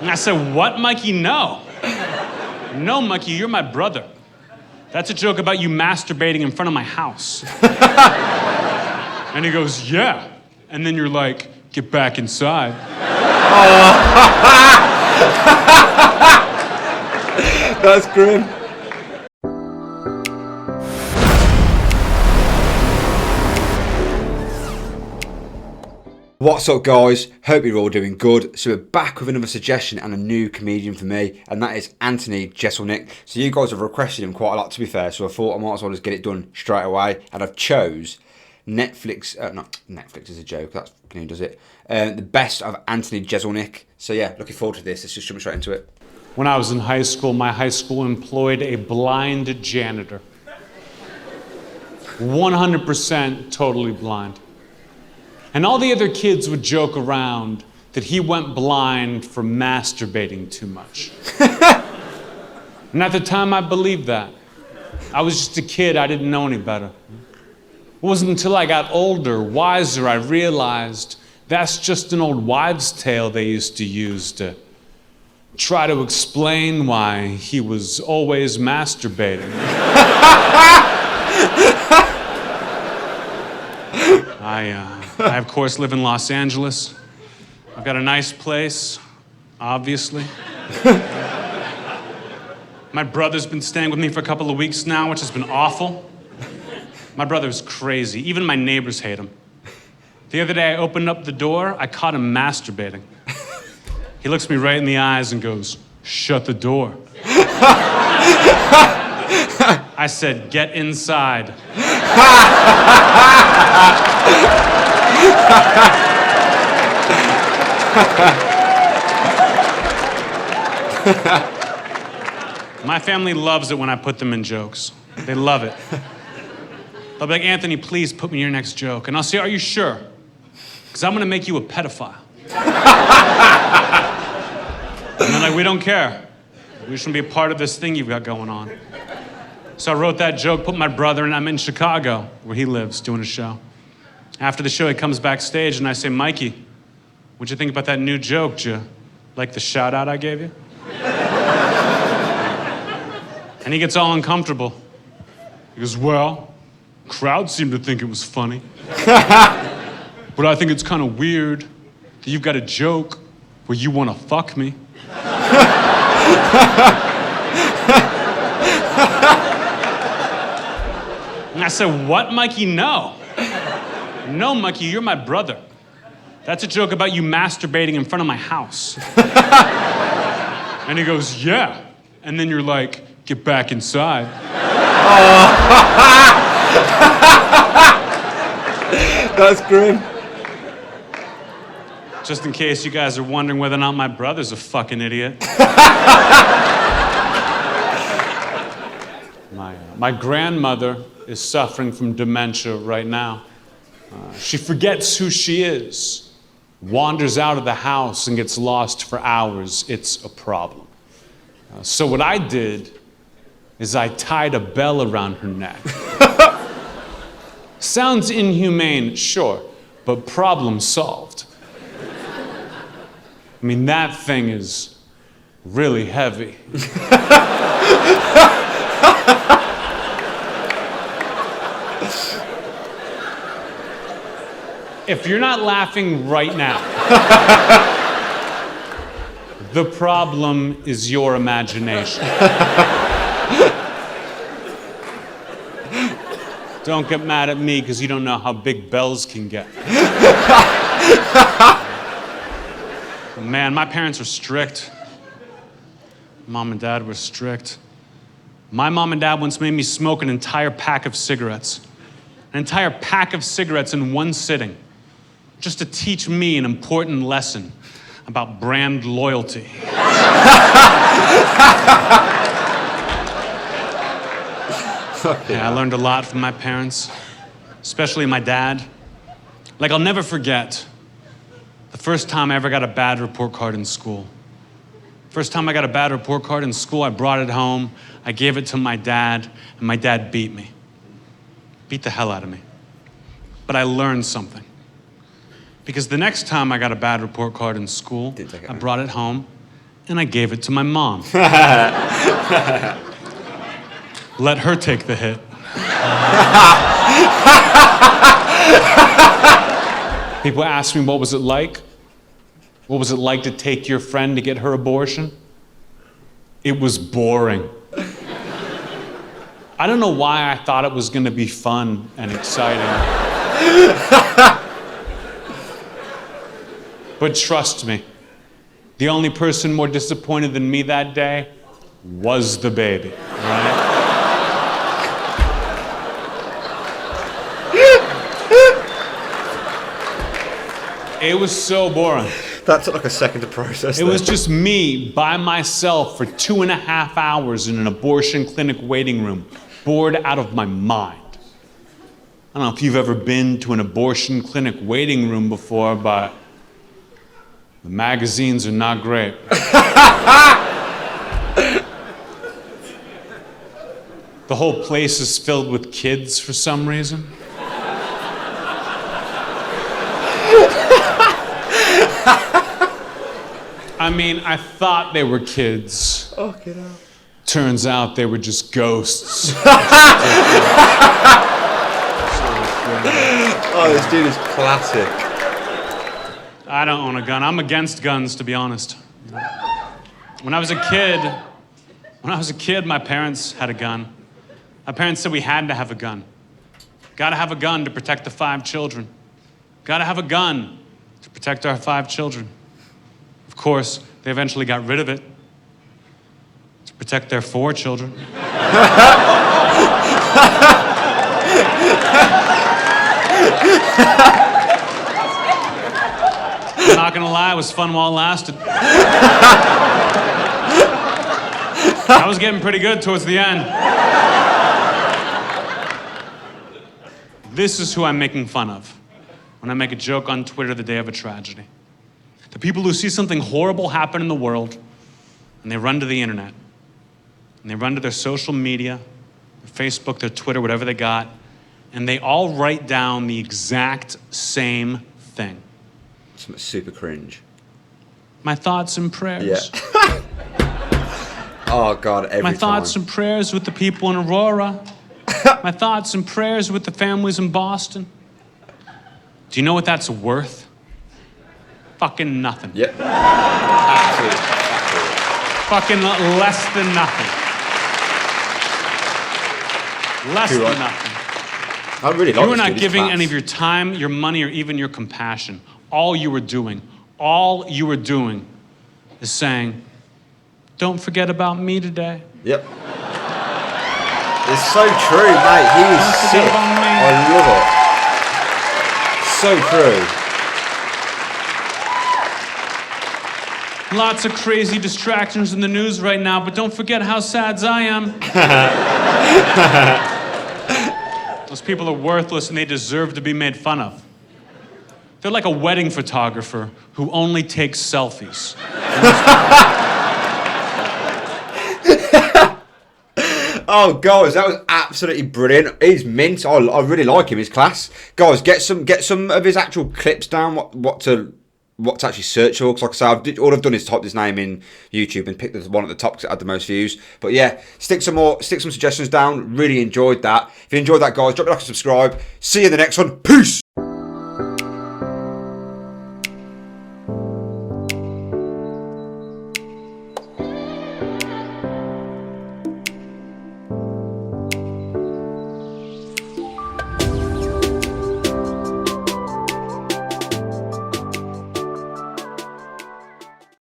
And I said, what, Mikey? No. No, Mikey, you're my brother. That's a joke about you masturbating in front of my house. And he goes, yeah. And then you're like, get back inside. That's grim. What's up, guys? Hope you're all doing good. So we're back with another suggestion and a new comedian for me, and that is Anthony Jeselnik. So you guys have requested him quite a lot, to be fair, so I thought I might as well just get it done straight away, and I've chose Netflix, not Netflix is a joke, that's who does it, the best of Anthony Jeselnik. So yeah, looking forward to this. Let's just jump straight into it. When I was in high school, my high school employed a blind janitor. 100% totally blind. And all the other kids would joke around that he went blind for masturbating too much. And at the time, I believed that. I was just a kid, I didn't know any better. It wasn't until I got older, wiser, I realized that's just an old wives' tale they used to use to try to explain why he was always masturbating. I, of course, live in Los Angeles. I've got a nice place, obviously. My brother's been staying with me for a couple of weeks now, which has been awful. My brother's crazy. Even my neighbors hate him. The other day, I opened up the door. I caught him masturbating. He looks me right in the eyes and goes, "Shut the door." I said, "Get inside." My family loves it when I put them in jokes. They love it. They'll be like, "Anthony, please put me in your next joke." And I'll say, "Are you sure? Because I'm going to make you a pedophile." And they're like, "We don't care. We shouldn't be a part of this thing you've got going on." So I wrote that joke, put my brother, and I'm in Chicago, where he lives, doing a show. After the show, he comes backstage, and I say, "Mikey, what'd you think about that new joke? Did you like the shout-out I gave you?" And he gets all uncomfortable. He goes, "Well, crowd seemed to think it was funny. But I think it's kind of weird that you've got a joke where you want to fuck me." And I said, "What, Mikey? No. No, Mikey, you're my brother. That's a joke about you masturbating in front of my house." And he goes, "Yeah." And then you're like, "Get back inside." That's grim. Just in case you guys are wondering whether or not my brother's a fucking idiot. My grandmother is suffering from dementia right now. She forgets who she is, wanders out of the house and gets lost for hours. It's a problem. So what I did is I tied a bell around her neck. Sounds inhumane, sure, but problem solved. I mean, that thing is really heavy. If you're not laughing right now, the problem is your imagination. Don't get mad at me because you don't know how big bells can get. Man, my parents were strict. Mom and Dad were strict. My mom and Dad once made me smoke an entire pack of cigarettes. An entire pack of cigarettes in one sitting, just to teach me an important lesson about brand loyalty. Yeah, I learned a lot from my parents, especially my dad. Like, I'll never forget the first time I ever got a bad report card in school. First time I got a bad report card in school, I brought it home, I gave it to my dad, and my dad beat me. Beat the hell out of me. But I learned something. Because the next time I got a bad report card in school, I brought it home, and I gave it to my mom. Let her take the hit. People ask me, what was it like? What was it like to take your friend to get her abortion? It was boring. I don't know why I thought it was going to be fun and exciting. But trust me, the only person more disappointed than me that day was the baby, right? It was so boring. That took like a second to process. It was just me by myself for 2.5 hours in an abortion clinic waiting room, bored out of my mind. I don't know if you've ever been to an abortion clinic waiting room before, but the magazines are not great. The whole place is filled with kids for some reason. I mean, I thought they were kids. Oh, get out. Turns out they were just ghosts. Oh, this dude is classic. I don't own a gun. I'm against guns, to be honest. When I was a kid, my parents had a gun. My parents said we had to have a gun. Gotta have a gun to protect the 5 children. Gotta have a gun to protect our 5 children. Of course, they eventually got rid of it to protect their 4 children. I'm not gonna lie, it was fun while it lasted. I was getting pretty good towards the end. This is who I'm making fun of when I make a joke on Twitter the day of a tragedy. The people who see something horrible happen in the world, and they run to the internet, and they run to their social media, their Facebook, their Twitter, whatever they got, and they all write down the exact same thing. Something super cringe. My thoughts and prayers. Yeah. Oh, God, every time. My thoughts and prayers with the people in Aurora. My thoughts and prayers with the families in Boston. Do you know what that's worth? Fucking nothing. Yep. Absolutely. Fucking less than nothing. Less Too than right. nothing. I really like You were this not dude, giving he's any of class. your time, your money, or even your compassion. All you were doing is saying, don't forget about me today. Yep. It's so true, mate. He is Don't forget sick. about me. I love it. So true. Lots of crazy distractions in the news right now, but don't forget how sad I am. Those people are worthless and they deserve to be made fun of. They're like a wedding photographer who only takes selfies. Oh, guys, that was absolutely brilliant. He's mint. I really like him. His class. Guys, get some of his actual clips down. What to actually search for. Because like I say, all I've done is type his name in YouTube and pick the one at the top because it had the most views. But yeah, stick some suggestions down. Really enjoyed that. If you enjoyed that, guys, drop a like and subscribe. See you in the next one. Peace.